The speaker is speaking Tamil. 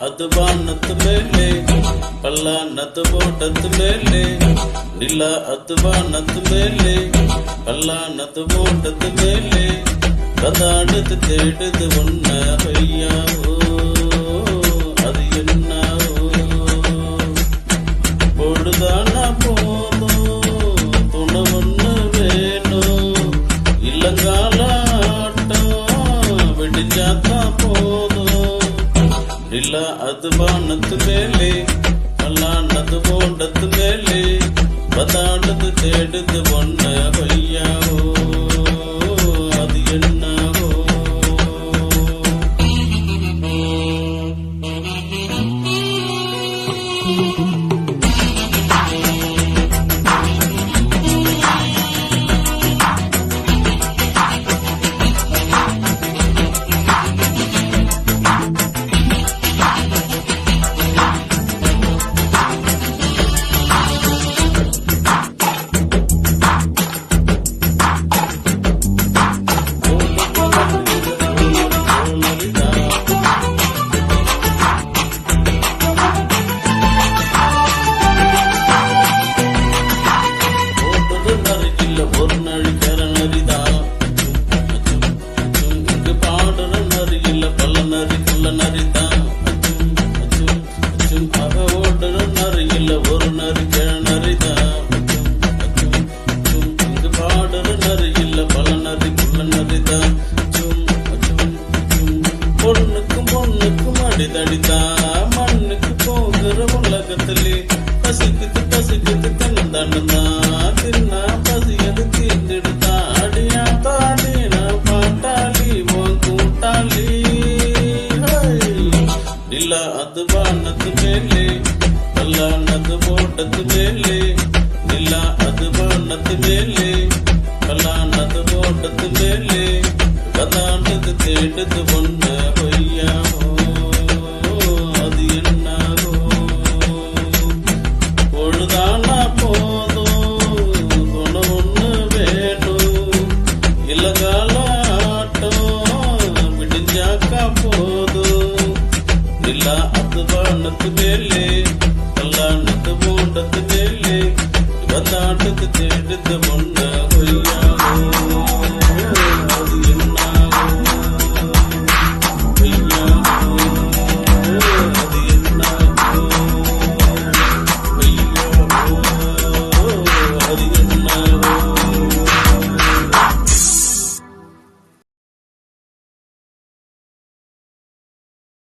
அது வானத்து மேலே பல்லானத்து ஓட்டத்து மேலே நிலா அது வானத்து மேலே பல்லானத்து ஓட்டத்து மேலே கதாடுது தேடுது ஒன்ன ஐயாவோ அது என்னவோ பொழுதானா போதும் துணை ஒண்ணு வேணும் இல்லங்கால ஆட்டம் விடிஞ்சாத்தா போதும் நிலா அது வானத்து மேலே பல்லானது ஓட்டத்து மேலே கதாடுது தேடுது ஒன்ன ஐயாவோ அது என்னவோ ஒரு நாள் கரணரிதா இங்கு பாடுற நரி இல்ல பல்ல நரி குள்ள நரிதா அவ ஓடுற நரி இல்ல ஒரு நரி கிழநரிதா இங்கு பாடுற நரி இல்ல பல நரி குள்ள நரிதா பொண்ணுக்கும் பொண்ணுக்கும் அடிதடிதா மண்ணுக்கு போகிற உலகத்திலே பசிக்குது பசிக்குது தன்னதானதா தின்னா பசியது தீர்ந்துடுதா அடியா தாடினா பாட்டாளி உன் கூட்டாளி நிலா அது வானத்து மேலே பல்லானது ஓட்டத்து மேலே நிலா அது வானத்து மேலே பல்லானது ஓட்டத்து மேலே கதாண்டது தேடுது ஒன்ன பொய்யாவோ அது என்னாகோ பொழுதானா போதும் துணை ஒண்ணு வேணும் இல்லகால ஆட்டம் விடிஞ்சாக்கா போதும் நிலா அது வானத்து மேலே பல்லானது ஓட்டத்து மேலே கதாண்டது தேடுது ஒன்ன பொய்யாவோ